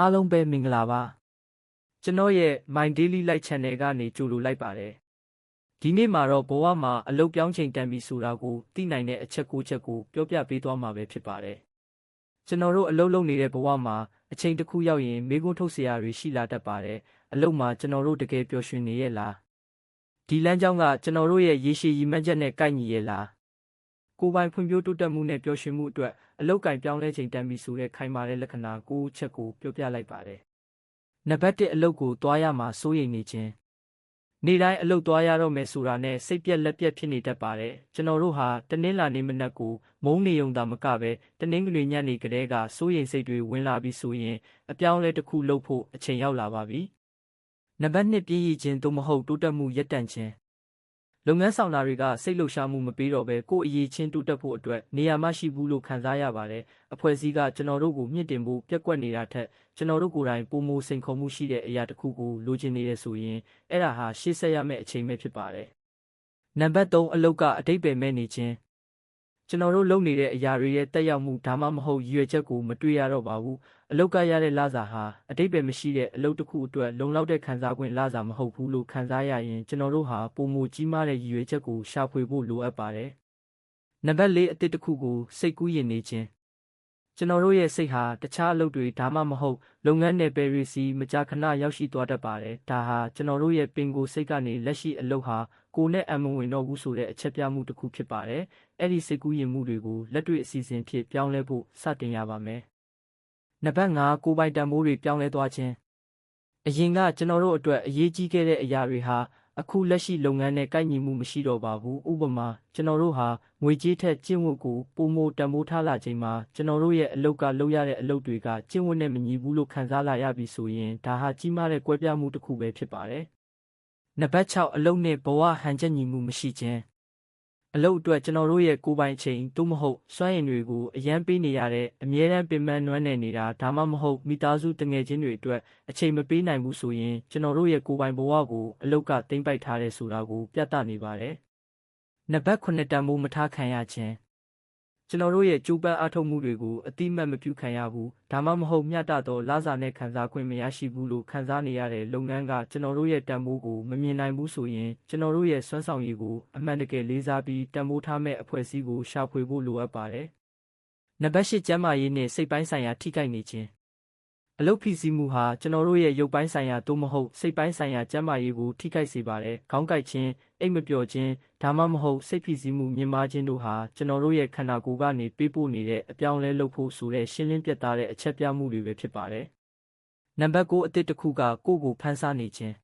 အားလုံးပဲမင်္ဂလာပါကျွန်တော်ရဲ့ My Daily Life Channel ကနေကြိုလိုလိုက်ပါတယ်ဒီနေ့မှာတော့ဘဝမှာအလုပ်ပြောင်းချိန်တန်ပြီဆိုတာကိုသိနိုင်တဲ့အချက်ကိုပြောပြပေးသွားမှာပဲဖြစ်ပါတယ်ကျွန်တော်တို့အလုပ်လုပ်နေတဲ့ဘဝမှာအချိန်တစ်ခုရောက်ရင်မေးခွန်းထုတ်စရာတွေရှိလာတတ်ပါတယ်အလုပ်မှာကျွန်တော်တို့တကယ်ပျော်ရွှင်နေရဲ့လားဒီလမ်းကြောင်းကကျွန်တော်တို့ရဲ့ရေရှည်ရည်မှန်းချက်နဲ့ကိုက်ညီရဲ့လားကိုယ်ပိုင်ဖွံ့ဖြိုးတိုးတက်မှုနဲ့ပျော်ရွှင်မှုအတွက်အလုပ်ကင်ပြောင်းလဲချိန်တန်ပြီဆိုတဲ့ခိုင်မာတဲ့လက္ခဏာ9ချက်ကိုပြောပြလိုက်ပါတယ်နံပါတ်1အလုပ်ကိုသွားရမှာစိုးရိမ်နေခြင်းနေ့တိုင်းအလုပ်သွားရတော့မယ်ဆိုတာနဲ့စိတ်ပြက်လက်ပြက်ဖြစ်နေတတ်ပါတယ်ကျွန်တော်တို့ဟာတနင်္လာနေ့မနက်ကိုမုန်းနေုံသာမကပဲတနင်္ဂနွေညနေကတည်းကစိုးရိမ်စိတ်တွေဝင်လာပြီးဆိုရင်အပြောင်းလဲတစ်ခုလုပ်ဖို့အချိန်ရောက်လာပါပြီနံပါတ်2ပြည့်ရည်ခြင်းသို့မဟုတ်တိုးတက်မှုရပ်တန့်ခြင်းလုပ်ငန်းဆောင်တာတွေကစိတ်လှုပ်ရှားမှုမပေးတော့ဘဲကိုယ်အရေးချင်းတိုးတက်ဖို့အတွက်နေရာမရှိဘူးလို့ခံစားရပါတယ်အဖွဲ့အစည်းကကျွန်တော်တို့ကိုမြင့်တင်ဖို့ပြက်ကွက်နေတာထက်ကျွန်တော်တို့ကိုယ်တိုင်ပုံမိုစိန်ခေါ်မှုရှိတဲ့အရာတစ်ခုကိုလိုချင်နေရဆိုရင်အဲ့ဒါဟာရှေ့ဆက်ရမယ့်အချိန်ပဲဖြစ်ပါတယ်နံပါတ်3အလုပ်ကအတိတ်ပဲမဲ့နေခြင်းကျွန်တော်တို့လုပ်နေတဲ့အရာတွေရဲ့တက်ရောက်မှုဒါမှမဟုတ်ရည်ရွယ်ချက်ကိုမတွေ့ရတော့ပါဘူးအလောက်ကရတဲ့လစာဟာအတိတ်ပဲမရှိတဲ့အလုပ်တစ်ခုအတွက်လုံလောက်တဲ့ခံစား권လစာမဟုတ်ဘူးလို့ခံစားရရင်ကျွန်တော်တို့ဟာပုံမကြီးမားတဲ့ရည်ရွယ်ချက်ကိုရှာဖွေဖို့လိုအပ်ပါတယ်နံပါတ်4အသစ်တစ်ခုကိုစိတ်ကူးယဉ်နေခြင်းကျွန်တော်တို့ရဲ့စိတ်ဟာတခြားအလုပ်တွေဒါမှမဟုတ်လုပ်ငန်းနယ်ပယ်တွေစီမကြာခဏရောက်ရှိသွားတတ်ပါတယ်ဒါဟာကျွန်တော်တို့ရဲ့ပင်ကိုယ်စိတ်ကနေလက်ရှိအလုပ်ဟာကိုယ်နဲ့အမဝင်တော့ဘူးဆိုတဲ့အချက်ပြမှုတစ်ခုဖြစ်ပါတယ်အဲ့ဒီစိတ်ကူးယဉ်မှုတွေကိုလက်တွေ့အစီအစဉ်ဖြစ်ပြောင်းလဲဖို့စတင်ရပါမယ်နံပါတ်5ကိုယ်ပိုင်တန်ဖိုးတွေပြောင်းလဲသွားခြင်းအရင်ကကျွန်တော်တို့အတွက်အရေးကြီးခဲ့တဲ့အရာတွေဟာအခုလက်ရှိလုပ်ငန်းနဲ့ကိုက်ညီမှုမရှိတော့ပါဘူးဥပမာကျွန်တော်တို့ဟာငွေကြေးထက်ကျင့်ဝတ်ကိုပုံမိုတန်ဖိုးထားလာချိန်မှာကျွန်တော်တို့ရဲ့အလုပ်ကလုပ်ရတဲ့အလုပ်တွေကကျင့်ဝတ်နဲ့မညီဘူးလို့ခံစားလာရပြီဆိုရင်ဒါဟာကြီးမားတဲ့ကွဲပြားမှုတစ်ခုပဲဖြစ်ပါတယ်နံပါတ်6အလုပ်နဲ့ဘဝဟန်ချက်ညီမှုမရှိခြင်းအလုပ်အတွက်ကျွန်တော်တို့ရဲ့ကိုယ်ပိုင်ချိန်သို့မဟုတ်စွမ်းရည်တွေကိုအရန်ပေးနေရတဲ့အမြဲတမ်းပင်ပန်းနွမ်းနယ်နေတာဒါမှမဟုတ်မိသားစုတငယ်ချင်းတွေအတွက်အချိန်မပေးနိုင်ဘူးဆိုရင်ကျွန်တော်တို့ရဲ့ကိုယ်ပိုင်ဘဝကိုအလုပ်ကသိမ့်ပိုက်ထားတဲ့ဆိုတာကိုပြသနေပါတယ်နံပါတ်9တန်ဖိုးမထားခံရခြင်းကျွန်တော်တို့ရဲ့ကြိုးပမ်းအားထုတ်မှုတွေကိုအတိမတ်မပြုခံရဘူးဒါမှမဟုတ်မျှတသောလစာနဲ့ခံစား권မရရှိဘူးလို့ခံစားနေရတဲ့လုပ်ငန်းကကျွန်တော်တို့ရဲ့တန်ဖိုးကိုမမြင်နိုင်ဘူးဆိုရင်ကျွန်တော်တို့ရဲ့စွမ်းဆောင်ရည်ကိုအမှန်တကယ်လေးစားပြီးတန်ဖိုးထားမဲ့အဖွဲ့အစည်းကိုရှာဖွေဖို့လိုအပ်ပါတယ်နံပါတ်10ကျန်းမာရေးနဲ့စိတ်ပိုင်းဆိုင်ရာထိခိုက်နေခြင်းအလုပ်ဖိစီးမှုဟာကျွန်တော်တို့ရဲ့ရုပ်ပိုင်းဆိုင်ရာသို့မဟုတ်စိတ်ပိုင်းဆိုင်ရာကျန်းမာရေးကိုထိခိုက်စေပါတယ်။ခေါင်းကိုက်ခြင်း၊အိပ်မပျော်ခြင်းဒါမှမဟုတ်စိတ်ဖိစီးမှုမြင့်မားခြင်းတို့ဟာကျွန်တော်တို့ရဲ့ခန္ဓာကိုယ်ကနေပေးပို့နေတဲ့အပြောင်းအလဲလုပ်ဖို့ဆိုတဲ့ရှင်းလင်းပြတ်သားတဲ့အချက်ပြမှုတွေပဲဖြစ်ပါတယ်။နံပါတ်9အသစ်တစ်ခုကကိုယ့်ကိုဖန်ဆားနေခြင်း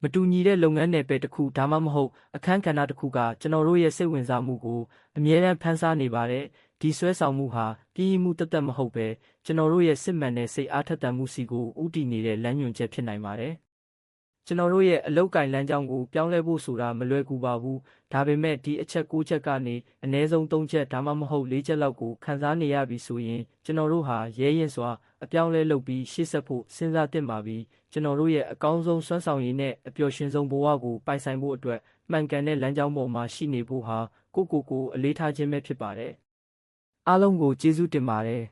မတူညီတဲ့လုပ်ငန်းနယ်ပယ်တစ်ခုဒါမှမဟုတ်အခန်းကဏ္ဍတစ်ခုကကျွန်တော်တို့ရဲ့စိတ်ဝင်စားမှုကိုအမြဲတမ်းဖန်ဆားနေပါတယ်ဒီဆွဲဆောင်မှုဟာပြင်းမှုတသက်မဟုတ်ပဲကျွန်တော်တို့ရဲ့စစ်မှန်တဲ့စိတ်အားထက်သန်မှုစီကိုဥတည်နေတဲ့လမ်းညွှန်ချက်ဖြစ်နိုင်ပါတယ်ကျွန်တော်တို့ရဲ့အလောက်ကင်လမ်းကြောင်းကိုပြောင်းလဲဖို့ဆိုတာမလွယ်ကူပါဘူးဒါပေမဲ့ဒီအချက်6ချက်ကနေအနည်းဆုံး3ချက်ဒါမှမဟုတ်4ချက်လောက်ကိုခံစားနေရပြီဆိုရင်ကျွန်တော်တို့ဟာရဲရင်စွာအပြောင်းလဲလုပ်ပြီးရှေ့ဆက်ဖို့စဉ်းစားသင့်ပါပြီကျွန်တော်တို့ရဲ့အကောင်းဆုံးစွမ်းဆောင်ရည်နဲ့အပျော်ရွှင်ဆုံးဘဝကိုပိုင်ဆိုင်ဖို့အတွက်မှန်ကန်တဲ့လမ်းကြောင်းပေါ်မှာရှိနေဖို့ဟာကိုယ့်ကိုယ်ကိုအလေးထားခြင်းပဲဖြစ်ပါတယ်အားလုံးကိုကျေးဇူးတင်ပါတယ်